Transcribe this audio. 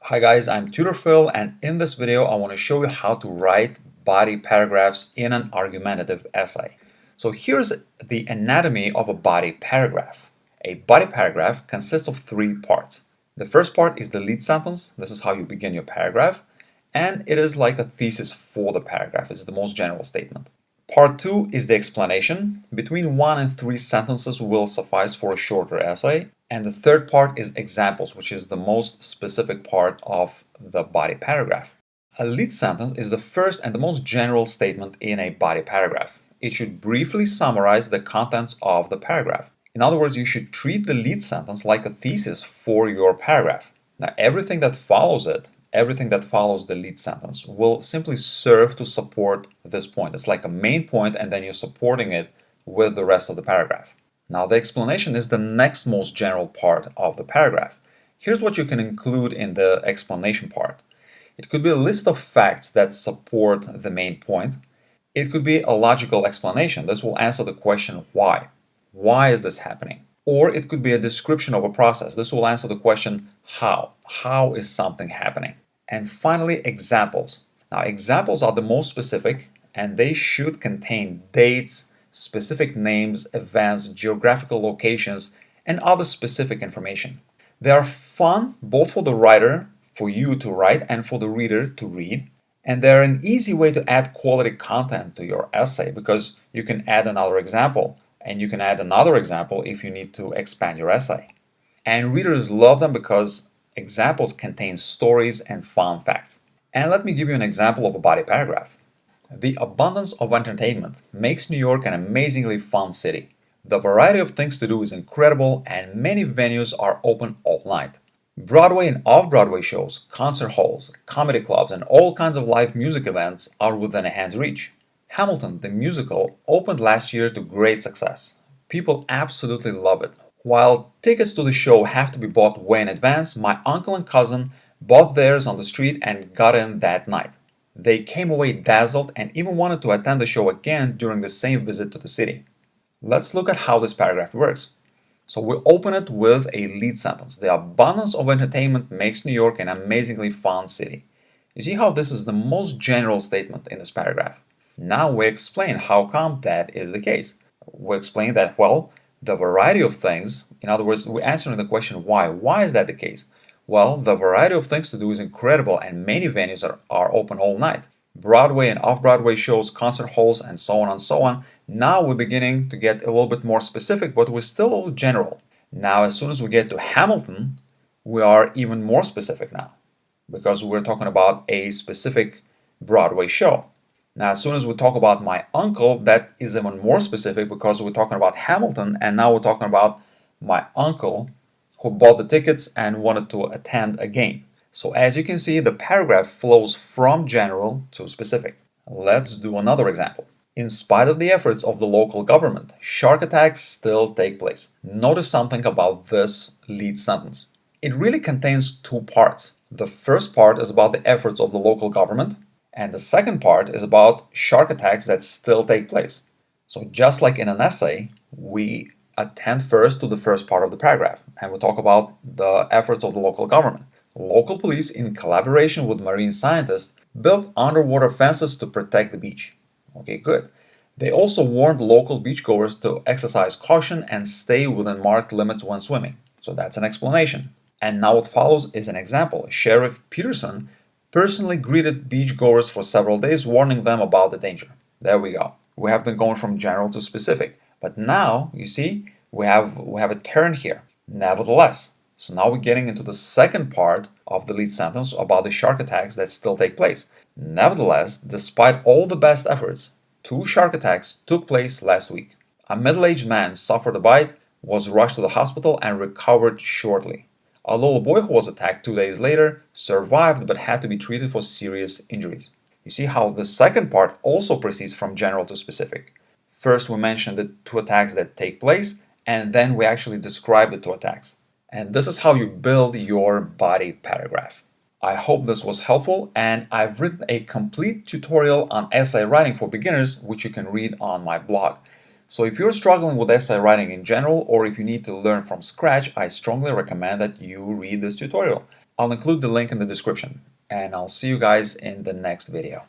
Hi guys, I'm Tutor Phil, and in this video I want to show you how to write body paragraphs in an argumentative essay. So here's the anatomy of a body paragraph. A body paragraph consists of three parts. The first part is the lead sentence. This is how you begin your paragraph, and it is like a thesis for the paragraph. It's the most general statement. Part 2 is the explanation. Between 1 and 3 sentences will suffice for a shorter essay. And the third part is examples, which is the most specific part of the body paragraph. A lead sentence is the first and the most general statement in a body paragraph. It should briefly summarize the contents of the paragraph. In other words, you should treat the lead sentence like a thesis for your paragraph. Now, everything that follows the lead sentence will simply serve to support this point. It's like a main point, and then you're supporting it with the rest of the paragraph. Now, the explanation is the next most general part of the paragraph. Here's what you can include in the explanation part. It could be a list of facts that support the main point. It could be a logical explanation. This will answer the question why. Why is this happening? Or it could be a description of a process. This will answer the question how. How is something happening? And finally, examples. Now, examples are the most specific, and they should contain dates, specific names, events, geographical locations, and other specific information. They are fun both for the writer, for you to write, and for the reader to read. And they're an easy way to add quality content to your essay because you can add another example, and you can add another example if you need to expand your essay. And readers love them because examples contain stories and fun facts. And let me give you an example of a body paragraph. The abundance of entertainment makes New York an amazingly fun city. The variety of things to do is incredible, and many venues are open all night. Broadway and off-Broadway shows, concert halls, comedy clubs, and all kinds of live music events are within a hand's reach. Hamilton, the musical, opened last year to great success. People absolutely love it. While tickets to the show have to be bought way in advance, my uncle and cousin bought theirs on the street and got in that night. They came away dazzled and even wanted to attend the show again during the same visit to the city. Let's look at how this paragraph works. So we open it with a lead sentence. The abundance of entertainment makes New York an amazingly fun city. You see how this is the most general statement in this paragraph. Now we explain how come that is the case. We explain that, well, the variety of things, in other words, we're answering the question why. Why is that the case? Well, the variety of things to do is incredible and many venues are open all night. Broadway and off-Broadway shows, concert halls, and so on and so on. Now we're beginning to get a little bit more specific, but we're still a little general. Now, as soon as we get to Hamilton, we are even more specific now because we're talking about a specific Broadway show. Now, as soon as we talk about my uncle, that is even more specific because we're talking about Hamilton, and now we're talking about my uncle who bought the tickets and wanted to attend a game. So as you can see, the paragraph flows from general to specific. Let's do another example. In spite of the efforts of the local government, shark attacks still take place. Notice something about this lead sentence. It really contains two parts. The first part is about the efforts of the local government, and the second part is about shark attacks that still take place. So just like in an essay, we attend first to the first part of the paragraph, and we talk about the efforts of the local government. Local police, in collaboration with marine scientists, built underwater fences to protect the beach. Okay, good. They also warned local beachgoers to exercise caution and stay within marked limits when swimming. So that's an explanation. And now what follows is an example. Sheriff Peterson personally greeted beachgoers for several days, warning them about the danger. There we go. We have been going from general to specific. But now, you see, we have a turn here. Nevertheless. So now we're getting into the second part of the lead sentence about the shark attacks that still take place. Nevertheless, despite all the best efforts, 2 shark attacks took place last week. A middle-aged man suffered a bite, was rushed to the hospital, and recovered shortly. A little boy who was attacked 2 days later survived but had to be treated for serious injuries. You see how the second part also proceeds from general to specific. First, we mentioned the 2 attacks that take place, and then we actually describe the 2 attacks. And this is how you build your body paragraph. I hope this was helpful, and I've written a complete tutorial on essay writing for beginners, which you can read on my blog. So if you're struggling with essay writing in general, or if you need to learn from scratch, I strongly recommend that you read this tutorial. I'll include the link in the description, and I'll see you guys in the next video.